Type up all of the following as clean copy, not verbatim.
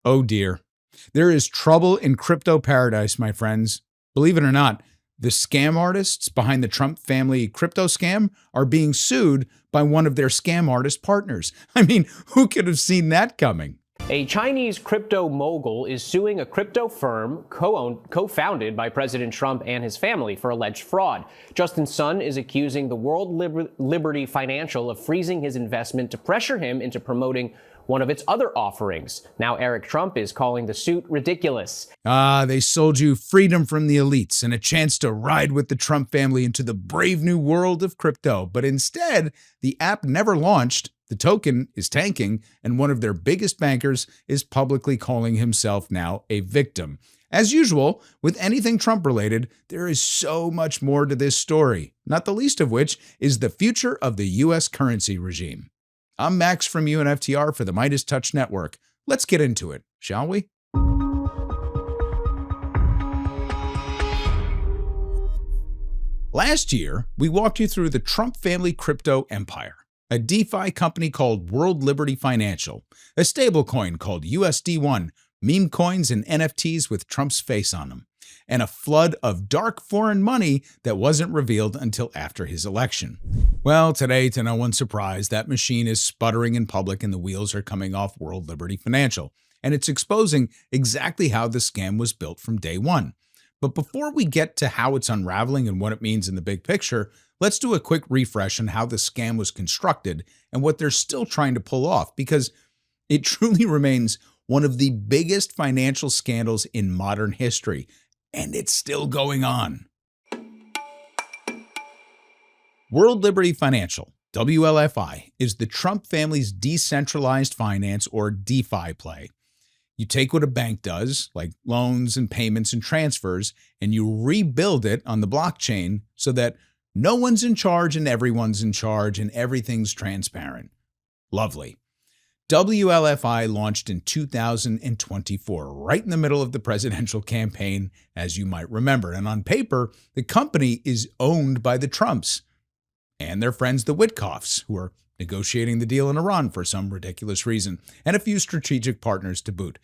Oh dear. There is trouble in crypto paradise, my friends. Believe it or not, the scam artists behind the Trump family crypto scam are being sued by one of their scam artist partners. I mean, who could have seen that coming? A Chinese crypto mogul is suing a crypto firm co-founded by President Trump and his family for alleged fraud. Justin Sun is accusing the World Liberty Financial of freezing his investment to pressure him into promoting one of its other offerings. Now Eric Trump is calling the suit ridiculous. They sold you freedom from the elites and a chance to ride with the Trump family into the brave new world of crypto. But instead, the app never launched. The token is tanking, and one of their biggest bankers is publicly calling himself now a victim. As usual, with anything Trump-related, there is so much more to this story, not the least of which is the future of the U.S. currency regime. I'm Max from UNFTR for the MeidasTouch Network. Let's get into it, shall we? Last year, we walked you through the Trump family crypto empire, a DeFi company called World Liberty Financial, a stablecoin called USD1, meme coins and NFTs with Trump's face on them, and a flood of dark foreign money that wasn't revealed until after his election. Well, today, to no one's surprise, that machine is sputtering in public and the wheels are coming off World Liberty Financial, and it's exposing exactly how the scam was built from day one. But before we get to how it's unraveling and what it means in the big picture, let's do a quick refresh on how the scam was constructed and what they're still trying to pull off, because it truly remains one of the biggest financial scandals in modern history, and it's still going on. World Liberty Financial, WLFI, is the Trump family's decentralized finance or DeFi play. You take what a bank does, like loans and payments and transfers, and you rebuild it on the blockchain so that no one's in charge and everyone's in charge and everything's transparent. Lovely. WLFI launched in 2024, right in the middle of the presidential campaign, as you might remember. And on paper, the company is owned by the Trumps and their friends, the Witkoffs, who are negotiating the deal in Iran for some ridiculous reason, and a few strategic partners to boot.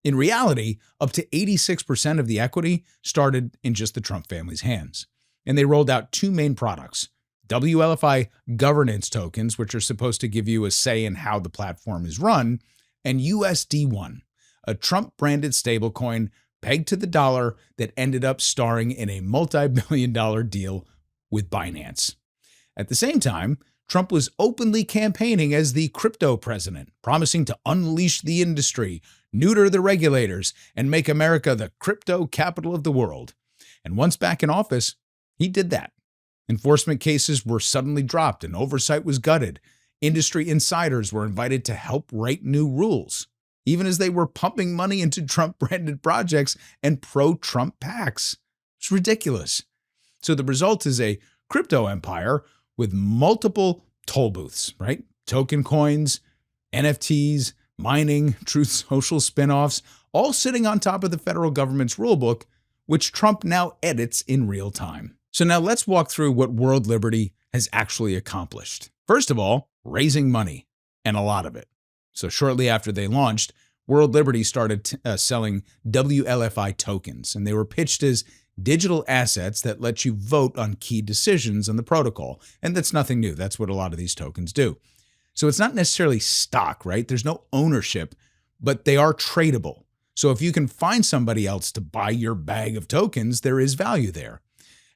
In reality, up to 86% of the equity started in just the Trump family's hands. And they rolled out two main products: WLFI governance tokens, which are supposed to give you a say in how the platform is run, and USD1, a Trump-branded stablecoin pegged to the dollar that ended up starring in a multi-billion-dollar deal with Binance. At the same time, Trump was openly campaigning as the crypto president, promising to unleash the industry, neuter the regulators, and make America the crypto capital of the world. And once back in office, he did that. Enforcement cases were suddenly dropped and oversight was gutted. Industry insiders were invited to help write new rules, even as they were pumping money into Trump-branded projects and pro-Trump PACs. It's ridiculous. So the result is a crypto empire with multiple toll booths, right? Token coins, NFTs, mining, Truth Social spinoffs, all sitting on top of the federal government's rulebook, which Trump now edits in real time. So now let's walk through what World Liberty has actually accomplished. First of all, raising money, and a lot of it. So shortly after they launched, World Liberty started selling WLFI tokens, and they were pitched as digital assets that let you vote on key decisions on the protocol. And that's nothing new. That's what a lot of these tokens do. So it's not necessarily stock, right? There's no ownership, but they are tradable. So if you can find somebody else to buy your bag of tokens, there is value there.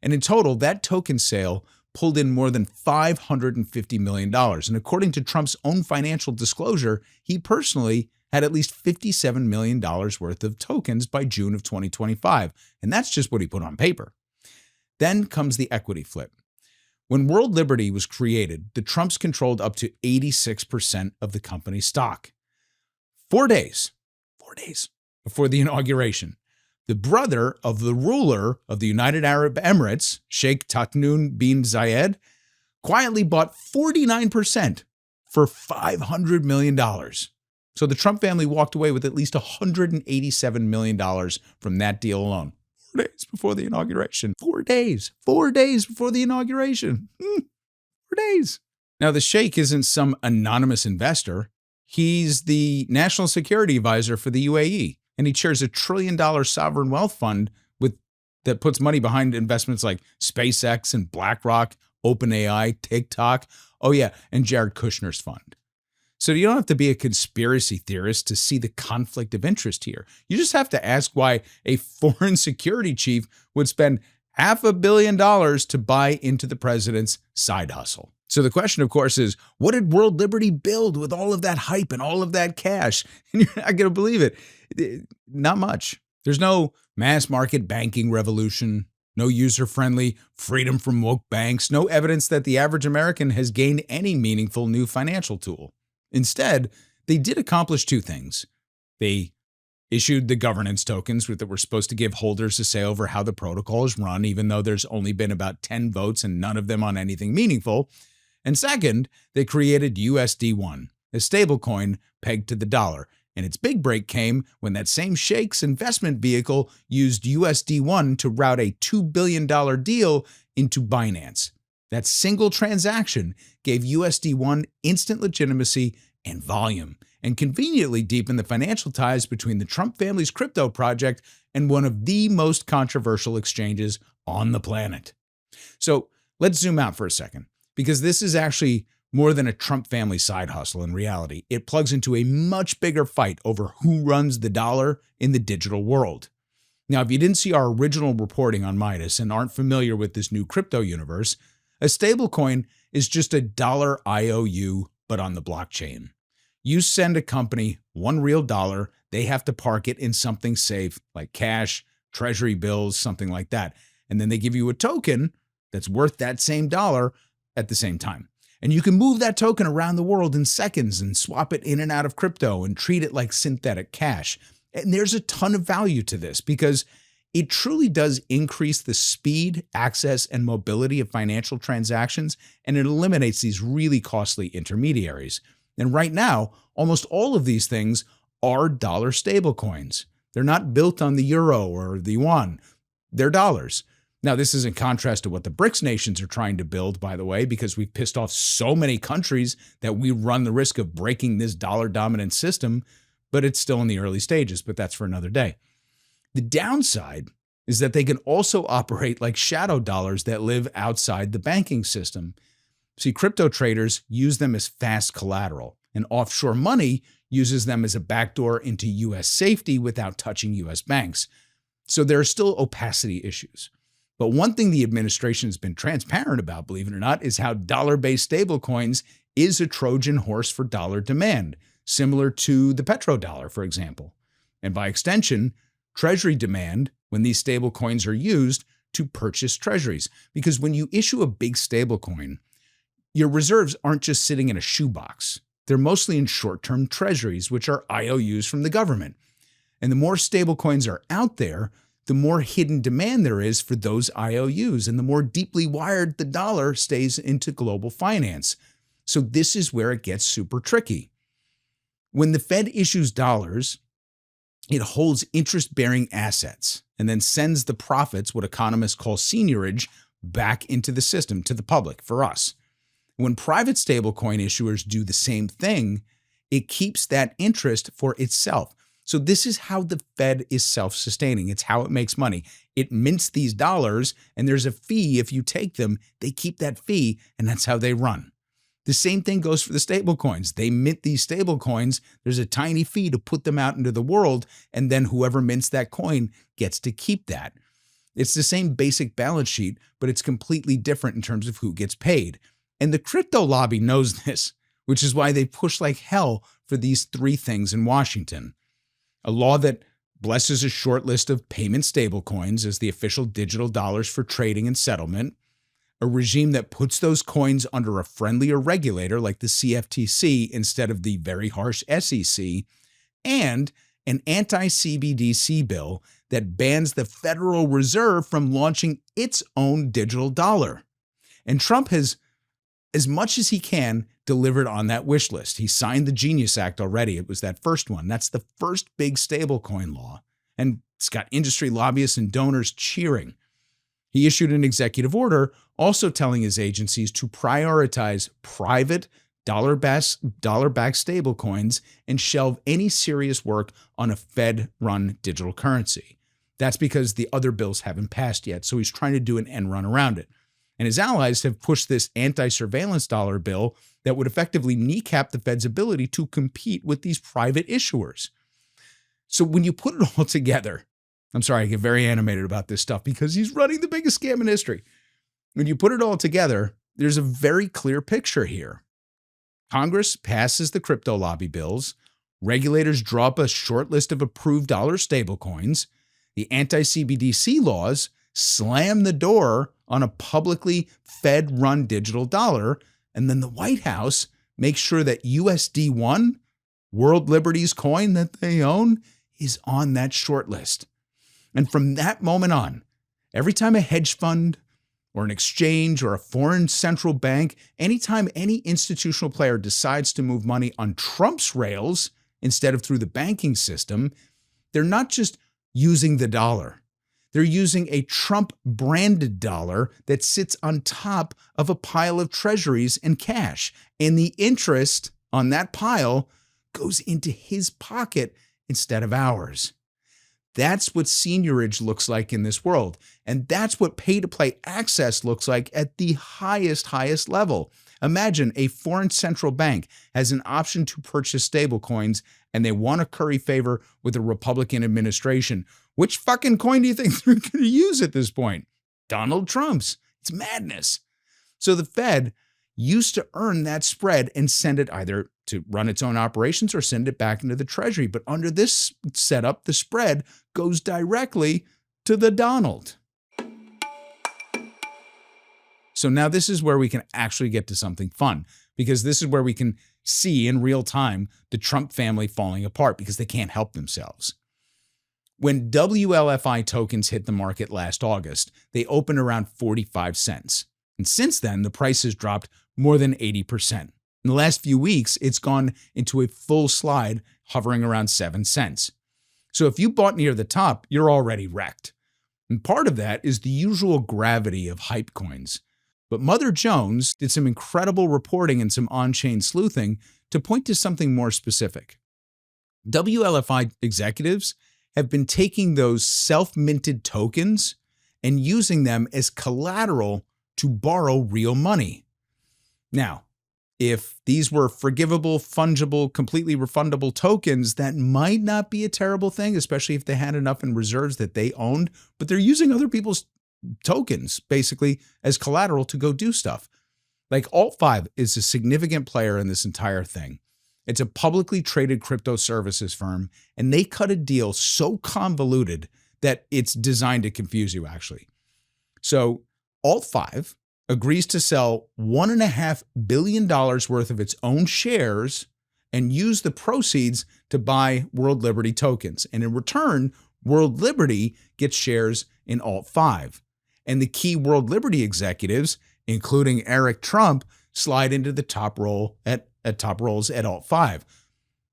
And in total, that token sale pulled in more than $550 million. And according to Trump's own financial disclosure, he personally had at least $57 million worth of tokens by June of 2025. And that's just what he put on paper. Then comes the equity flip. When World Liberty was created, the Trumps controlled up to 86% of the company's stock. 4 days before the inauguration, the brother of the ruler of the United Arab Emirates, Sheikh Tatnoon bin Zayed, quietly bought 49% for $500 million. So the Trump family walked away with at least $187 million from that deal alone. 4 days before the inauguration. 4 days. 4 days before the inauguration. 4 days. Now, the Sheikh isn't some anonymous investor. He's the national security advisor for the UAE, and he chairs $1 trillion sovereign wealth fund that puts money behind investments like SpaceX and BlackRock, OpenAI, TikTok. Oh yeah, and Jared Kushner's fund. So you don't have to be a conspiracy theorist to see the conflict of interest here. You just have to ask why a foreign security chief would spend $500 million to buy into the president's side hustle. So the question, of course, is what did World Liberty build with all of that hype and all of that cash? And you're not going to believe it. Not much. There's no mass market banking revolution, no user-friendly freedom from woke banks, no evidence that the average American has gained any meaningful new financial tool. Instead, they did accomplish two things. They issued the governance tokens that were supposed to give holders a say over how the protocol is run, even though there's only been about 10 votes and none of them on anything meaningful. And second, they created USD1, a stablecoin pegged to the dollar. And its big break came when that same Sheikh's investment vehicle used USD1 to route a $2 billion deal into Binance. That single transaction gave USD1 instant legitimacy and volume, and conveniently deepened the financial ties between the Trump family's crypto project and one of the most controversial exchanges on the planet. So let's zoom out for a second, because this is actually more than a Trump family side hustle in reality. It plugs into a much bigger fight over who runs the dollar in the digital world. Now, if you didn't see our original reporting on Meidas and aren't familiar with this new crypto universe, a stablecoin is just a dollar IOU, but on the blockchain. You send a company $1 real, they have to park it in something safe like cash, treasury bills, something like that. And then they give you a token that's worth that same dollar at the same time. And you can move that token around the world in seconds and swap it in and out of crypto and treat it like synthetic cash. And there's a ton of value to this because it truly does increase the speed, access, and mobility of financial transactions, and it eliminates these really costly intermediaries. And right now, almost all of these things are dollar stablecoins. They're not built on the euro or the yuan. They're dollars. Now, this is in contrast to what the BRICS nations are trying to build, by the way, because we've pissed off so many countries that we run the risk of breaking this dollar-dominant system, but it's still in the early stages, but that's for another day. The downside is that they can also operate like shadow dollars that live outside the banking system. See, crypto traders use them as fast collateral, and offshore money uses them as a backdoor into U.S. safety without touching U.S. banks. So there are still opacity issues. But one thing the administration has been transparent about, believe it or not, is how dollar-based stablecoins is a Trojan horse for dollar demand, similar to the petrodollar, for example. And by extension, treasury demand when these stablecoins are used to purchase treasuries. Because when you issue a big stablecoin, your reserves aren't just sitting in a shoebox. They're mostly in short-term treasuries, which are IOUs from the government. And the more stablecoins are out there, the more hidden demand there is for those IOUs, and the more deeply wired the dollar stays into global finance. So this is where it gets super tricky. When the Fed issues dollars, it holds interest-bearing assets and then sends the profits, what economists call seigniorage, back into the system, to the public, for us. When private stablecoin issuers do the same thing, it keeps that interest for itself. So this is how the Fed is self-sustaining. It's how it makes money. It mints these dollars, and there's a fee if you take them. They keep that fee, and that's how they run. The same thing goes for the stablecoins. They mint these stablecoins. There's a tiny fee to put them out into the world, and then whoever mints that coin gets to keep that. It's the same basic balance sheet, but it's completely different in terms of who gets paid. And the crypto lobby knows this, which is why they push like hell for these three things in Washington. A law that blesses a short list of payment stablecoins as the official digital dollars for trading and settlement, a regime that puts those coins under a friendlier regulator like the CFTC instead of the very harsh SEC, and an anti-CBDC bill that bans the Federal Reserve from launching its own digital dollar. And Trump has, as much as he can, delivered on that wish list. He signed the Genius Act already. It was that first one. That's the first big stablecoin law. And it's got industry lobbyists and donors cheering. He issued an executive order also telling his agencies to prioritize private dollar-backed stablecoins and shelve any serious work on a Fed-run digital currency. That's because the other bills haven't passed yet, so he's trying to do an end run around it. And his allies have pushed this anti-surveillance dollar bill that would effectively kneecap the Fed's ability to compete with these private issuers. So when you put it all together, I'm sorry, I get very animated about this stuff because he's running the biggest scam in history. When you put it all together, there's a very clear picture here. Congress passes the crypto lobby bills, regulators draw up a short list of approved dollar stablecoins, the anti-CBDC laws slam the door on a publicly Fed-run digital dollar, and then the White House makes sure that USD1, World Liberty's coin that they own, is on that short list. And from that moment on, every time a hedge fund or an exchange or a foreign central bank, anytime any institutional player decides to move money on Trump's rails instead of through the banking system, they're not just using the dollar. They're using a Trump-branded dollar that sits on top of a pile of treasuries and cash. And the interest on that pile goes into his pocket instead of ours. That's what seigniorage looks like in this world. And that's what pay-to-play access looks like at the highest level. Imagine a foreign central bank has an option to purchase stablecoins and they want to curry favor with a Republican administration. Which fucking coin do you think they're going to use at this point? Donald Trump's. It's madness. So the Fed used to earn that spread and send it either to run its own operations or send it back into the Treasury. But under this setup, the spread goes directly to the Donald. So now this is where we can actually get to something fun, because this is where we can see in real time the Trump family falling apart because they can't help themselves. When WLFI tokens hit the market last August, they opened around 45 cents. And since then, the price has dropped more than 80%. In the last few weeks, it's gone into a full slide, hovering around 7 cents. So if you bought near the top, you're already wrecked. And part of that is the usual gravity of hype coins. But Mother Jones did some incredible reporting and some on-chain sleuthing to point to something more specific. WLFI executives have been taking those self-minted tokens and using them as collateral to borrow real money. Now, if these were forgivable, fungible, completely refundable tokens, that might not be a terrible thing, especially if they had enough in reserves that they owned, but they're using other people's tokens basically as collateral to go do stuff. Like Alt5 is a significant player in this entire thing. It's a publicly traded crypto services firm, and they cut a deal so convoluted that it's designed to confuse you, actually. So Alt5 agrees to sell $1.5 billion worth of its own shares and use the proceeds to buy World Liberty tokens. And in return, World Liberty gets shares in Alt5. And the key World Liberty executives, including Eric Trump, slide into the top roles at Alt5,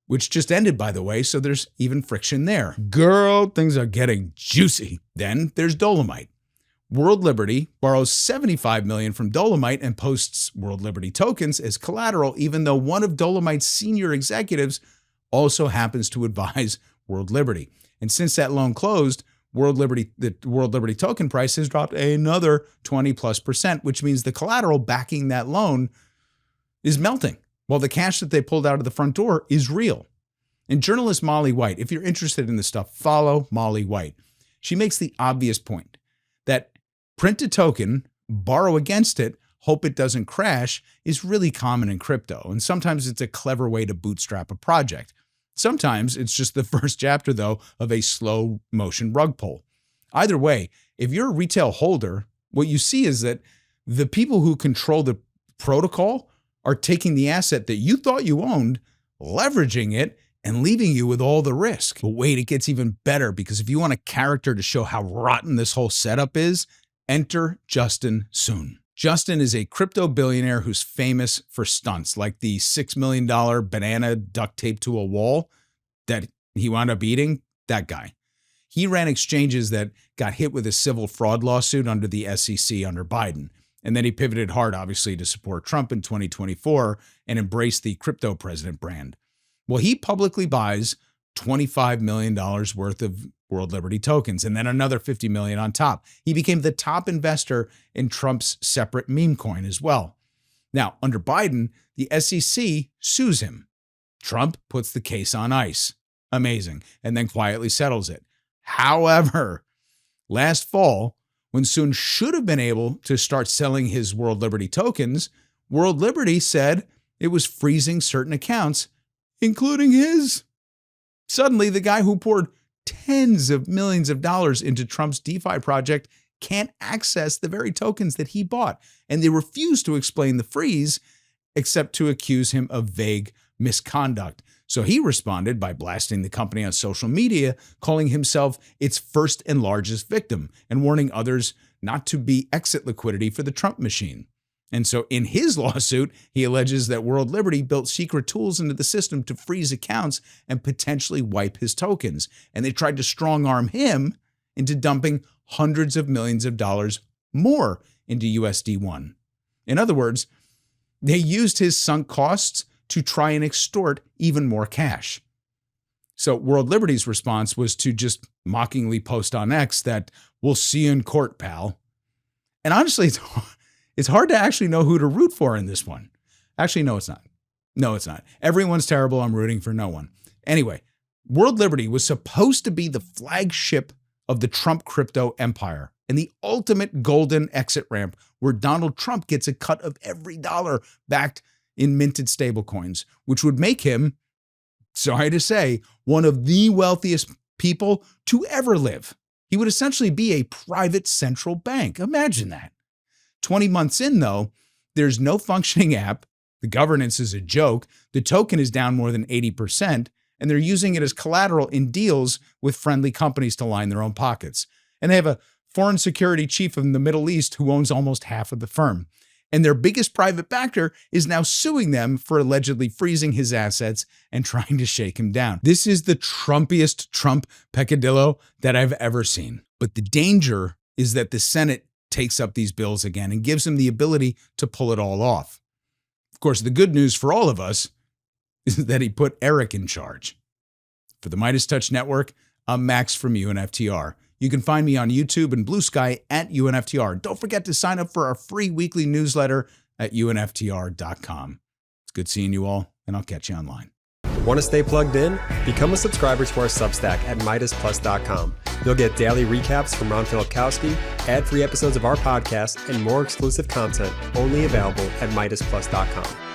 which just ended, by the way, so there's even friction there. Girl, things are getting juicy. Then there's Dolomite. World Liberty borrows $75 million from Dolomite and posts World Liberty tokens as collateral, even though one of Dolomite's senior executives also happens to advise World Liberty. And since that loan closed, the World Liberty token price has dropped another 20+%, which means the collateral backing that loan is melting, while the cash that they pulled out of the front door is real. And journalist Molly White, if you're interested in this stuff, follow Molly White. She makes the obvious point that print a token, borrow against it, hope it doesn't crash is really common in crypto. And sometimes it's a clever way to bootstrap a project. Sometimes it's just the first chapter, though, of a slow motion rug pull. Either way, if you're a retail holder, what you see is that the people who control the protocol are taking the asset that you thought you owned, leveraging it, and leaving you with all the risk. But wait, it gets even better, because if you want a character to show how rotten this whole setup is, enter Justin Sun. Justin is a crypto billionaire who's famous for stunts, like the $6 million banana duct taped to a wall that he wound up eating. That guy. He ran exchanges that got hit with a civil fraud lawsuit under the SEC under Biden. And then he pivoted hard, obviously, to support Trump in 2024 and embrace the crypto president brand. Well, he publicly buys $25 million worth of World Liberty tokens and then another $50 million on top. He became the top investor in Trump's separate meme coin as well. Now, under Biden, the SEC sues him. Trump puts the case on ice. Amazing. And then quietly settles it. However, last fall, when Soon should have been able to start selling his World Liberty tokens, World Liberty said it was freezing certain accounts, including his. Suddenly, the guy who poured tens of millions of dollars into Trump's DeFi project can't access the very tokens that he bought. And they refuse to explain the freeze, except to accuse him of vague misconduct. So he responded by blasting the company on social media, calling himself its first and largest victim, and warning others not to be exit liquidity for the Trump machine. And so in his lawsuit, he alleges that World Liberty built secret tools into the system to freeze accounts and potentially wipe his tokens. And they tried to strong-arm him into dumping hundreds of millions of dollars more into USD1. In other words, they used his sunk costs to try and extort even more cash. So World Liberty's response was to just mockingly post on X that, "We'll see you in court, pal." And honestly, it's hard to actually know who to root for in this one. Actually, no, it's not. No, it's not. Everyone's terrible. I'm rooting for no one. Anyway, World Liberty was supposed to be the flagship of the Trump crypto empire and the ultimate golden exit ramp where Donald Trump gets a cut of every dollar backed in minted stablecoins, which would make him, sorry to say, one of the wealthiest people to ever live. He would essentially be a private central bank. Imagine that. 20 months in, though, there's no functioning app. The governance is a joke. The token is down more than 80%, and they're using it as collateral in deals with friendly companies to line their own pockets. And they have a foreign security chief in the Middle East who owns almost half of the firm. And their biggest private backer is now suing them for allegedly freezing his assets and trying to shake him down. This is the Trumpiest Trump peccadillo that I've ever seen. But the danger is that the Senate takes up these bills again and gives him the ability to pull it all off. Of course, the good news for all of us is that he put Eric in charge. For the MeidasTouch Network, I'm Max from UNFTR. You can find me on YouTube and Blue Sky at UNFTR. Don't forget to sign up for our free weekly newsletter at UNFTR.com. It's good seeing you all, and I'll catch you online. Want to stay plugged in? Become a subscriber to our Substack at MeidasPlus.com. You'll get daily recaps from Ron Filipkowski, ad-free episodes of our podcast, and more exclusive content only available at MeidasPlus.com.